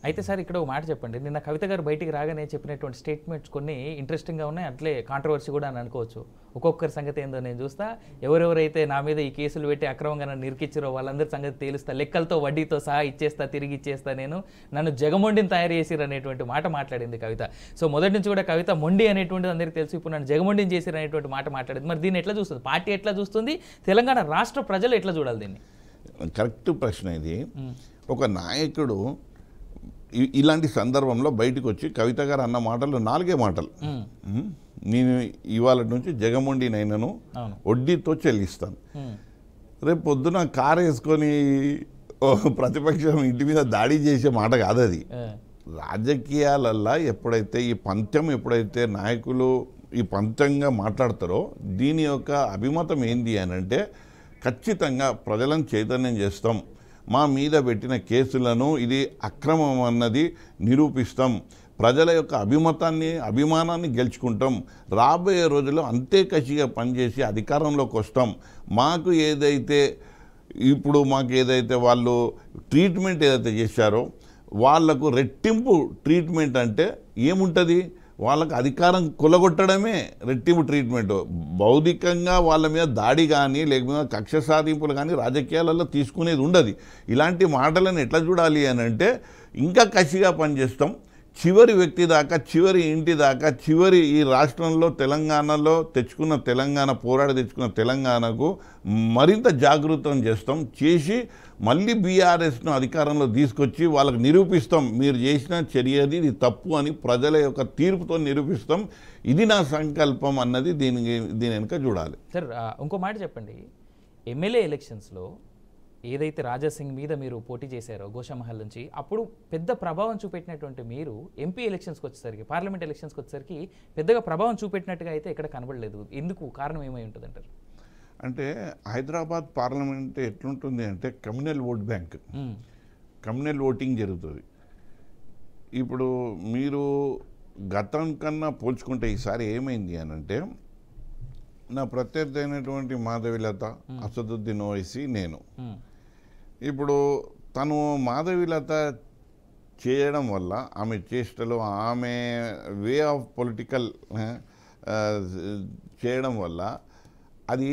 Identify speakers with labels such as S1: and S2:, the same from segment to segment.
S1: అయితే సార్ ఇక్కడ ఒక మాట చెప్పండి. నిన్న కవిత గారు బయటికి రాగానే చెప్పినటువంటి స్టేట్మెంట్స్ కొన్ని ఇంట్రెస్టింగ్‌గా ఉన్నాయి. అట్లే కాంట్రవర్సీ కూడా అని అనుకోవచ్చు. ఒక్కొక్కరి సంగతి ఏందో నేను చూస్తా. ఎవరెవరైతే నా మీద ఈ కేసులు పెట్టి అక్రమంగా నన్ను ఇరికిచ్చారో వాళ్ళందరి సంగతి తేలుస్తా. లెక్కలతో వడ్డీతో సహా ఇచ్చేస్తా, తిరిగి ఇచ్చేస్తా నేను. నన్ను జగమొండిని తయారు చేసిర్రు అనేటువంటి మాట మాట్లాడింది కవిత. సో మొదటి నుంచి కూడా కవిత మొండి అనేటువంటిది అందరికీ తెలుసు. ఇప్పుడు నన్ను జగమొండిని చేసిర్రు అనేటువంటి మాట మాట్లాడింది. మరి దీన్ని ఎట్లా చూస్తుంది? పార్టీ ఎట్లా చూస్తుంది? తెలంగాణ రాష్ట్ర ప్రజలు ఎట్లా చూడాలి దీన్ని?
S2: కరెక్ట్ ప్రశ్న ఇది. ఒక నాయకుడు ఇలాంటి సందర్భంలో బయటకు వచ్చి కవిత గారు అన్న మాటలు 4 మాటలు. నేను ఇవాళ నుంచి జగమొండినైనను వడ్డీతో చెల్లిస్తాను. రేపు పొద్దున కారు వేసుకొని ప్రతిపక్షం ఇంటి మీద దాడి చేసే మాట కాదు అది. రాజకీయాలల్లో ఎప్పుడైతే ఈ పంతం ఎప్పుడైతే నాయకులు ఈ పంతంగా మాట్లాడతారో దీని యొక్క అభిమతం ఏంది అని అంటే ఖచ్చితంగా ప్రజలను చైతన్యం చేస్తాం, మా మీద పెట్టిన కేసులను ఇది అక్రమం అన్నది నిరూపిస్తాం, ప్రజల యొక్క అభిమానాన్ని గెలుచుకుంటాం, రాబోయే రోజుల్లో అంతే కసిగా పనిచేసి అధికారంలోకి వస్తాం. మాకు ఏదైతే వాళ్ళు ట్రీట్మెంట్ ఏదైతే చేశారో వాళ్లకు రెట్టింపు ట్రీట్మెంట్ అంటే ఏముంటుంది? వాళ్ళకు అధికారం కొలగొట్టడమే రెట్టింపు ట్రీట్మెంట్. భౌతికంగా వాళ్ళ మీద దాడి కానీ లేకపోతే కక్ష సాధింపులు కానీ రాజకీయాలలో తీసుకునేది ఉండదు. ఇలాంటి మాటలను ఎట్లా చూడాలి అని అంటే ఇంకా కసిగా పనిచేస్తాం, చివరి వ్యక్తి దాకా, చివరి ఇంటి దాకా, చివరి ఈ రాష్ట్రంలో తెలంగాణలో పోరాడి తెచ్చుకున్న తెలంగాణకు మరింత జాగృతం చేసి మళ్ళీ బీఆర్ఎస్ను అధికారంలో తీసుకొచ్చి వాళ్ళకి నిరూపిస్తాం, మీరు చేసిన చర్యది ఇది తప్పు అని ప్రజల యొక్క తీర్పుతో నిరూపిస్తాం. ఇది నా సంకల్పం అన్నది దీని వెనుక చూడాలి.
S1: సార్ ఇంకో మాట చెప్పండి. ఎమ్మెల్యే ఎలక్షన్స్లో ఏదైతే రాజాసింగ్ మీద మీరు పోటీ చేశారో గోషామహల్ నుంచి, అప్పుడు పెద్ద ప్రభావం చూపెట్టినటువంటి మీరు ఎంపీ ఎలక్షన్స్కి వచ్చేసరికి, పార్లమెంట్ ఎలక్షన్స్కి వచ్చేసరికి పెద్దగా ప్రభావం చూపెట్టినట్టుగా అయితే ఎక్కడ కనబడలేదు. ఎందుకు? కారణం ఏమై ఉంటుంది అంటారు?
S2: అంటే హైదరాబాద్ పార్లమెంట్ ఎట్లుంటుంది అంటే communal vote bank, communal voting జరుగుతుంది. ఇప్పుడు మీరు గతం కన్నా పోల్చుకుంటే ఈసారి ఏమైంది అని అంటే నా ప్రత్యర్థి అయినటువంటి మాధవిలత, అసదుద్దీన్ ఓవైసీ, నేను ఇప్పుడు తను మాధవిలత చేయడం వల్ల ఆమె చేష్టలు, ఆమె వే ఆఫ్ పొలిటికల్ చేయడం వల్ల అది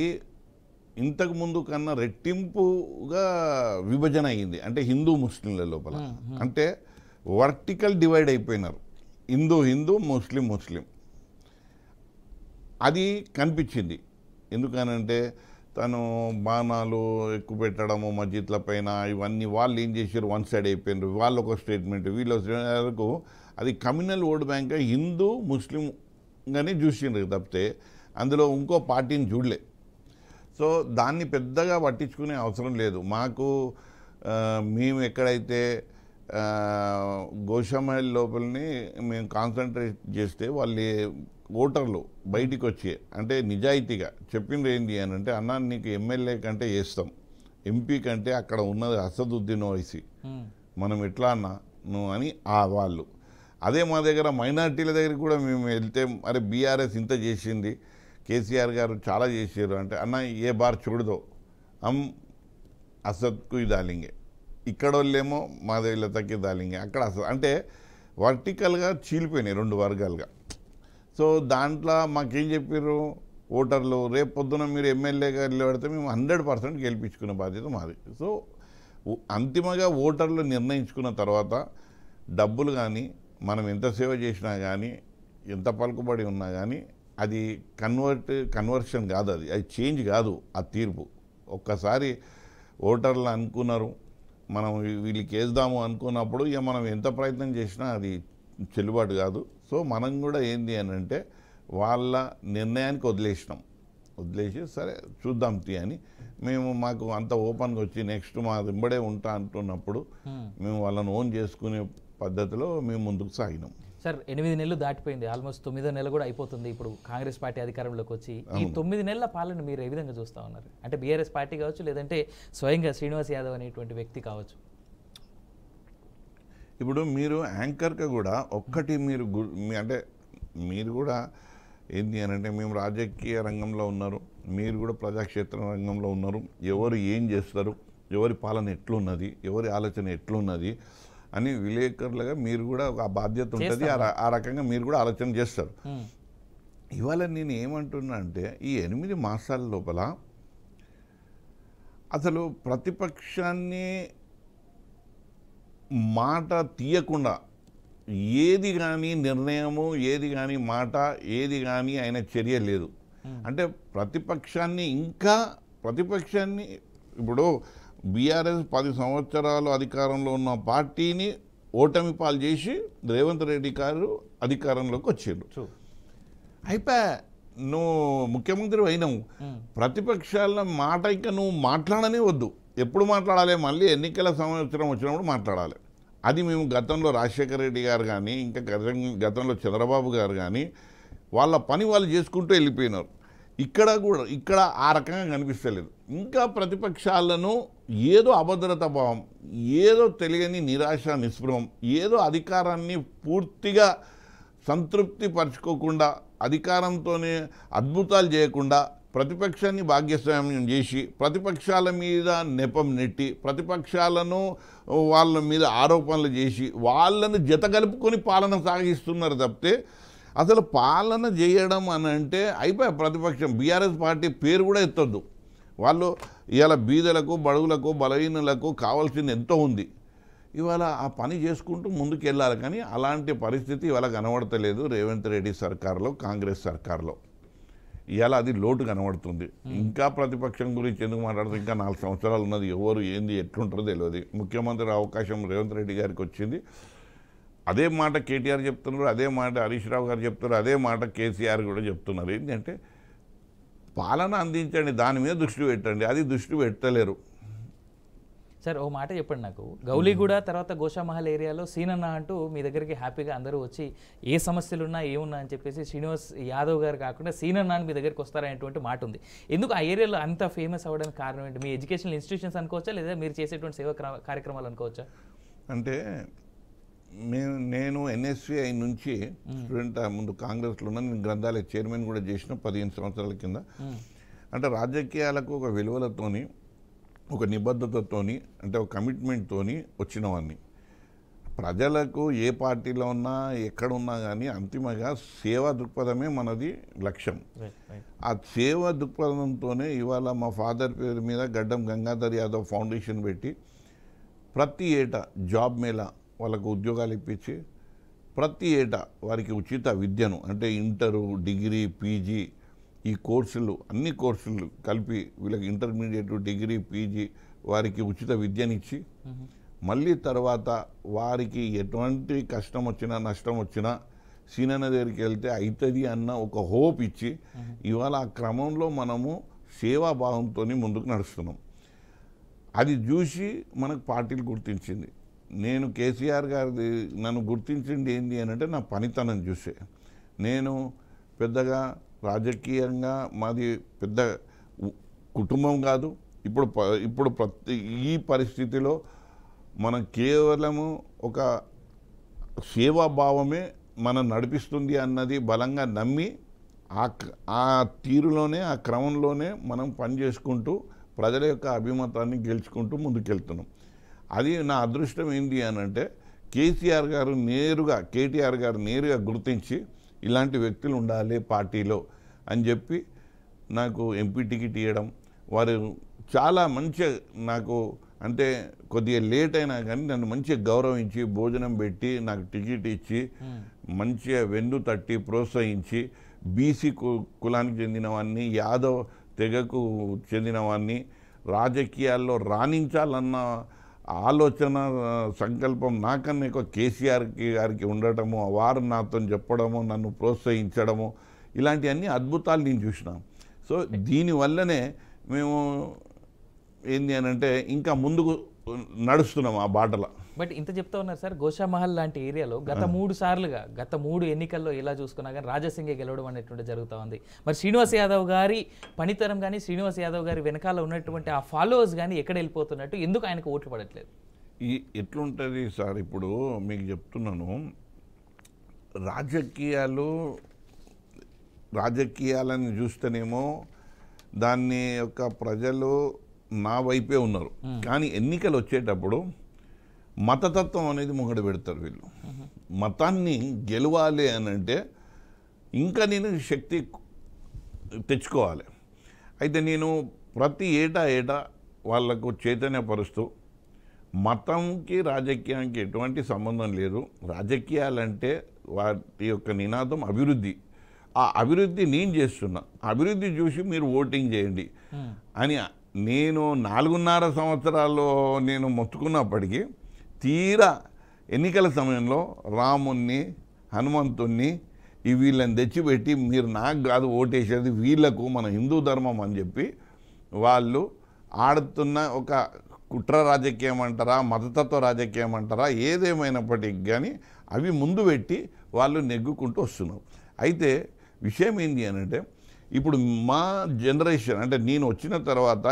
S2: ఇంతకు ముందు కన్నా రెట్టింపుగా విభజన అయ్యింది. అంటే హిందూ ముస్లింల లోపల అంటే వర్టికల్ డివైడ్ అయిపోయినారు, హిందూ ముస్లిం. అది కనిపించింది. ఎందుకనంటే తను బాణాలు ఎక్కువ పెట్టడము మస్జిద్ల పైన ఇవన్నీ వాళ్ళు ఏం చేశారు, వన్ సైడ్ అయిపోయినారు. వాళ్ళు ఒక స్టేట్మెంట్, వీళ్ళు వరకు అది కమ్యూనల్ ఓట్ బ్యాంక్ హిందూ ముస్లింగానే చూసిండ్రు తప్పితే అందులో ఇంకో పార్టీని చూడలే. సో దాన్ని పెద్దగా పట్టించుకునే అవసరం లేదు. మేము ఎక్కడైతే గోషామహల్ లోపలని మేము కాన్సన్ట్రేట్ చేస్తే వాళ్ళు ఓటర్లు బయటికి వచ్చి అంటే నిజాయితీగా చెప్పింది ఏంటి అని అంటే, అన్నా నీకు ఎమ్మెల్యే కంటే వేస్తాం, ఎంపీ కంటే అక్కడ ఉన్నది అసదుద్దీన్ ఓవైసీ, మనం ఎట్లా అన్నా నువ్వు అని వాళ్ళు. అదే మా దగ్గర మైనార్టీల దగ్గరికి కూడా మేము వెళ్తే అరే బీఆర్ఎస్ ఇంత చేసింది, కేసీఆర్ గారు చాలా చేశారు అంటే, అన్న ఏ బార్ చూడదో అసద్కు దాలింగే, ఇక్కడ వాళ్ళేమో మాధవిలతకి దాలింగే, అక్కడ అసలు అంటే వర్టికల్గా చీలిపోయినాయి 2 వర్గాలుగా. సో దాంట్లో మాకేం చెప్పారు ఓటర్లు, రేపు పొద్దున మీరు ఎమ్మెల్యేగా వెళ్ళబడితే మేము 100% గెలిపించుకునే బాధ్యత మాది. సో అంతిమంగా ఓటర్లు నిర్ణయించుకున్న తర్వాత డబ్బులు కానీ మనం ఎంత సేవ చేసినా కానీ ఎంత పలుకుబడి ఉన్నా కానీ అది కన్వర్షన్ కాదు, అది చేంజ్ కాదు. ఆ తీర్పు ఒక్కసారి ఓటర్లు అనుకున్నారు మనం వీళ్ళకి వేద్దాము అనుకున్నప్పుడు ఇక మనం ఎంత ప్రయత్నం చేసినా అది చెల్లుబాటు కాదు. సో మనం కూడా ఏంది అని అంటే వాళ్ళ నిర్ణయానికి వదిలేసి సరే చూద్దాం అని మాకు అంత ఓపెన్గా వచ్చి నెక్స్ట్ మా వెంబడే ఉంటా అంటున్నప్పుడు మేము వాళ్ళని ఓన్ చేసుకునే పద్ధతిలో మేము ముందుకు సాగినాం.
S1: సార్ 8 నెలలు దాటిపోయింది, ఆల్మోస్ట్ 9వ నెల కూడా అయిపోతుంది ఇప్పుడు కాంగ్రెస్ పార్టీ అధికారంలోకి వచ్చి. ఈ 9 నెలల పాలన మీరు ఏ విధంగా చూస్తూ ఉన్నారు? అంటే బీఆర్ఎస్ పార్టీ కావచ్చు, లేదంటే స్వయంగా శ్రీనివాస్ యాదవ్ అనేటువంటి వ్యక్తి కావచ్చు.
S2: ఇప్పుడు మీరు యాంకర్గా కూడా ఒక్కటి అంటే మీరు కూడా ఏంటి అని అంటే మేము రాజకీయ రంగంలో ఉన్నారు, మీరు కూడా ప్రజాక్షేత్ర రంగంలో ఉన్నారు, ఎవరు ఏం చేస్తారు, ఎవరి పాలన ఎట్లున్నది, ఎవరి ఆలోచన ఎట్లున్నది అని విలేకరులుగా మీరు కూడా ఒక బాధ్యత ఉంటుంది, ఆ రకంగా మీరు కూడా ఆలోచన చేస్తారు. ఇవాళ నేను ఏమంటున్నా అంటే ఈ 8 మాసాల లోపల అసలు ప్రతిపక్షాన్ని మాట తీయకుండా ఏది కానీ నిర్ణయము, ఏది కానీ మాట, ఏది కానీ ఆయన చర్య లేదు. అంటే ప్రతిపక్షాన్ని ఇప్పుడు బీఆర్ఎస్ 10 సంవత్సరాలు అధికారంలో ఉన్న పార్టీని ఓటమి పాలు చేసి రేవంత్ రెడ్డి గారు అధికారంలోకి వచ్చారు. అయిపోయా, నువ్వు ముఖ్యమంత్రి అయినావు, ప్రతిపక్షాల మాట ఇంకా నువ్వు మాట్లాడనే వద్దు. ఎప్పుడు మాట్లాడాలి? మళ్ళీ ఎన్నికల సంవత్సరం వచ్చినప్పుడు మాట్లాడాలి. అది మేము గతంలో రాజశేఖర రెడ్డి గారు కానీ, ఇంకా గతంలో చంద్రబాబు గారు కానీ వాళ్ళ పని వాళ్ళు చేసుకుంటూ వెళ్ళిపోయినారు. ఇక్కడ ఆ రకంగా కనిపిస్తలేదు. ఇంకా ప్రతిపక్షాలను ఏదో అభద్రతా భావం, ఏదో తెలియని నిరాశ, నిస్పృహం, ఏదో అధికారాన్ని పూర్తిగా సంతృప్తి పరచుకోకుండా, అధికారంతోనే అద్భుతాలు చేయకుండా, ప్రతిపక్షాన్ని భాగ్యస్వామ్యం చేసి, ప్రతిపక్షాల మీద నెపం నెట్టి, ప్రతిపక్షాలను వాళ్ళ మీద ఆరోపణలు చేసి, వాళ్ళను జతగలుపుకొని పాలన సాగిస్తున్నారు తప్పితే అసలు పాలన చేయడం అని అంటే అయిపోయా. ప్రతిపక్షం బీఆర్ఎస్ పార్టీ పేరు కూడా ఎత్తొద్దు. వాళ్ళు ఇవాళ బీదలకు, బడుగులకు, బలహీనులకు కావాల్సింది ఎంతో ఉంది. ఇవాళ ఆ పని చేసుకుంటూ ముందుకు వెళ్ళాలి. కానీ అలాంటి పరిస్థితి ఇవాళ కనబడతలేదు రేవంత్ రెడ్డి సర్కార్లో, కాంగ్రెస్ సర్కార్లో. ఇవాళ అది లోటు కనబడుతుంది. ఇంకా ప్రతిపక్షం గురించి ఎందుకు మాట్లాడుతుంది? ఇంకా 4 సంవత్సరాలు ఉన్నది. ఎవరు ఏంది ఎట్లుంటారో తెలియదు. ముఖ్యమంత్రి అవకాశం రేవంత్ రెడ్డి గారికి వచ్చింది. అదే మాట కేటీఆర్ చెప్తున్నారు, అదే మాట హరీష్ రావు గారు చెప్తున్నారు, అదే మాట కేసీఆర్ కూడా చెప్తున్నారు. ఏంటంటే పాలన అందించండి, దాని మీద దృష్టి పెట్టండి. అది దృష్టి పెట్టలేరు.
S1: సార్ ఓ మాట చెప్పండి నాకు, గౌలీగూడ తర్వాత గోషామహల్ ఏరియాలో సీనన్న అంటూ మీ దగ్గరికి హ్యాపీగా అందరూ వచ్చి ఏ సమస్యలున్నా ఏమున్నా అని చెప్పేసి శ్రీనివాస్ యాదవ్ గారు కాకుండా సీనన్న అని మీ దగ్గరికి వస్తారనేటువంటి మాట ఉంది. ఎందుకు ఆ ఏరియాలో అంత ఫేమస్ అవ్వడానికి కారణం ఏంటి? మీ ఎడ్యుకేషనల్ ఇన్స్టిట్యూషన్స్ అనుకోవచ్చా, లేదా మీరు చేసేటువంటి సేవా కార్యక్రమాలు అనుకోవచ్చా?
S2: అంటే నేను ఎన్ఎస్సిఐ నుంచి స్టూడెంట్ ముందు కాంగ్రెస్లో ఉన్న, నేను గ్రంథాలయ చైర్మన్ కూడా చేసిన 15 సంవత్సరాల కింద. అంటే రాజకీయాలకు ఒక విలువలతోని, ఒక నిబద్ధతతోని, అంటే ఒక కమిట్మెంట్తోని వచ్చినవన్నీ. ప్రజలకు ఏ పార్టీలో ఉన్నా ఎక్కడున్నా కానీ అంతిమంగా సేవా దృక్పథమే మనది లక్ష్యం. ఆ సేవా దృక్పథంతోనే ఇవాళ మా ఫాదర్ పేరు మీద గడ్డం గంగాధర్ యాదవ్ ఫౌండేషన్ పెట్టి ప్రతి ఏటా జాబ్ మేళా వాళ్ళకు ఉద్యోగాలు ఇప్పించి, ప్రతి ఏటా వారికి ఉచిత విద్యను, అంటే ఇంటరు, డిగ్రీ, పీజీ, ఈ కోర్సులు అన్ని కోర్సులు కలిపి వీళ్ళకి ఇంటర్మీడియట్, డిగ్రీ, పీజీ వారికి ఉచిత విద్యనిచ్చి, మళ్ళీ తర్వాత వారికి ఎటువంటి కష్టం వచ్చినా నష్టం వచ్చినా సీనన్న దగ్గరికి వెళ్తే అవుతుంది అన్న ఒక హోప్ ఇచ్చి, ఇవాళ ఆ క్రమంలో మనము సేవాభావంతో ముందుకు నడుస్తున్నాం. అది చూసి మనకు పార్టీలు గుర్తించింది. నేను కేసీఆర్ గారిది నన్ను గుర్తించింది ఏంటి అని అంటే నా పనితనం చూసే. నేను పెద్దగా రాజకీయంగా మాది పెద్ద కుటుంబం కాదు. ఇప్పుడు ఈ పరిస్థితిలో మనం కేవలము ఒక సేవాభావమే మనం నడిపిస్తుంది అన్నది బలంగా నమ్మి ఆ తీరులోనే, ఆ క్రమంలోనే మనం పనిచేసుకుంటూ ప్రజల యొక్క అభిమతాన్ని గెలుచుకుంటూ ముందుకెళ్తున్నాం. అది నా అదృష్టం ఏంటి అని అంటే కేటీఆర్ గారు నేరుగా గుర్తించి ఇలాంటి వ్యక్తులు ఉండాలి పార్టీలో అని చెప్పి నాకు ఎంపీ టికెట్ ఇవ్వడం, వారు చాలా మంచిగా నాకు, అంటే కొద్దిగా లేట్ అయినా కానీ నన్ను మంచిగా గౌరవించి భోజనం పెట్టి నాకు టికెట్ ఇచ్చి మంచిగా వెన్ను తట్టి ప్రోత్సహించి, బీసీ కులానికి చెందినవాన్ని, యాదవ్ తెగకు చెందినవాన్ని రాజకీయాల్లో రాణించాలన్న ఆలోచన సంకల్పం నాకన్నా ఎక్కువ కేసీఆర్ గారికి ఉండటము, వారు నాతో చెప్పడము, నన్ను ప్రోత్సహించడము, ఇలాంటివన్నీ అద్భుతాలు నేను చూసినాం. సో దీనివల్లనే మేము ఏంది అని అంటే ఇంకా ముందుకు నడుస్తున్నాం ఆ బాటలో.
S1: బట్ ఇంత చెప్తా ఉన్నారు సార్, గోషామహల్ లాంటి ఏరియాలో గత 3 సార్లుగా, గత 3 ఎన్నికల్లో ఎలా చూసుకున్నా కానీ రాజాసింగే గెలవడం అనేటువంటి జరుగుతూ ఉంది. మరి శ్రీనివాస్ యాదవ్ గారి పనితనం కానీ, శ్రీనివాస్ యాదవ్ గారి వెనకాల ఉన్నటువంటి ఆ ఫాలోవర్స్ కానీ ఎక్కడ వెళ్ళిపోతున్నట్టు, ఎందుకు ఆయనకు ఓట్లు పడట్లేదు?
S2: ఎట్లుంటుంది సార్, ఇప్పుడు మీకు చెప్తున్నాను, రాజకీయాలని చూస్తేనేమో దాన్ని యొక్క ప్రజలు నా వైపే ఉన్నారు. కానీ ఎన్నికలు వచ్చేటప్పుడు మతతత్వం అనేది ముంగడ పెడతారు వీళ్ళు. మతాన్ని గెలవాలి అని అంటే ఇంకా నేను శక్తి తెచ్చుకోవాలి. అయితే నేను ప్రతి ఏటా వాళ్లకు చైతన్యపరుస్తూ మతంకి రాజకీయానికి ఎటువంటి సంబంధం లేదు, రాజకీయాలంటే వాటి యొక్క నినాదం అభివృద్ధి, ఆ అభివృద్ధి నేను చేస్తున్నా, అభివృద్ధి చూసి మీరు ఓటింగ్ చేయండి అని నేను 4.5 సంవత్సరాల్లో నేను మొత్తుకున్నప్పటికీ తీరా ఎన్నికల సమయంలో రాముణ్ణి హనుమంతుణ్ణి వీళ్ళని తెచ్చిపెట్టి మీరు నాకు కాదు ఓటేసేది వీళ్ళకు మన హిందూ ధర్మం అని చెప్పి వాళ్ళు ఆడుతున్న ఒక కుట్ర రాజకీయం అంటారా, మతతత్వ రాజకీయం అంటారా, ఏదేమైనప్పటికీ కానీ అవి ముందు పెట్టి వాళ్ళు నెగ్గుకుంటూ వస్తున్నారు. అయితే విషయం ఏంటి అని అంటే ఇప్పుడు మా జనరేషన్ అంటే నేను వచ్చిన తర్వాత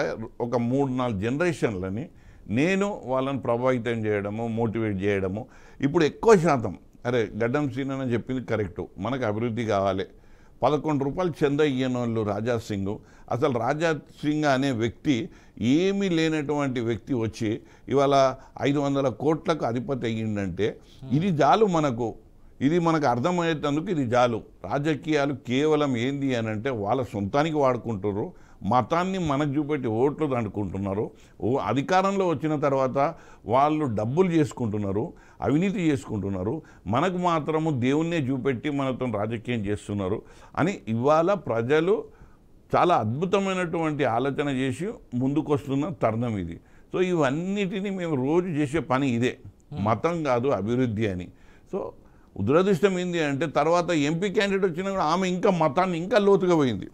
S2: ఒక 3-4 జనరేషన్లని నేను వాళ్ళని ప్రభావితం చేయడము, మోటివేట్ చేయడము. ఇప్పుడు ఎక్కువ శాతం అరే గడ్డం శ్రీనని చెప్పింది కరెక్టు, మనకు అభివృద్ధి కావాలి. 11 రూపాయలు చందా ఇయ్యనోళ్ళు రాజా సింగ్, అసలు రాజా సింగ్ అనే వ్యక్తి ఏమీ లేనటువంటి వ్యక్తి వచ్చి ఇవాళ 500 కోట్లకు అధిపతి అయ్యిందంటే ఇది చాలు మనకు, ఇది మనకు అర్థమయ్యేందుకు ఇది చాలు. రాజకీయాలు కేవలం ఏంది అని అంటే వాళ్ళ సొంతానికి వాడుకుంటారు, మతాన్ని మనకు చూపెట్టి ఓట్లు దండుకుంటున్నారు. అధికారంలో వచ్చిన తర్వాత వాళ్ళు డబ్బులు చేసుకుంటున్నారు, అవినీతి చేసుకుంటున్నారు, మనకు మాత్రము దేవుణ్ణే చూపెట్టి మనతో రాజకీయం చేస్తున్నారు అని ఇవాళ ప్రజలు చాలా అద్భుతమైనటువంటి ఆలోచన చేసి ముందుకొస్తున్న తరుణం ఇది. సో ఇవన్నిటినీ మేము రోజు చేసే పని ఇదే, మతం కాదు అభివృద్ధి అని. సో దురదృష్టం ఏంటి అంటే తర్వాత ఎంపీ క్యాండిడేట్ వచ్చినా కూడా ఆమె ఇంకా మతాన్ని ఇంకా లోతుగా పోయింది.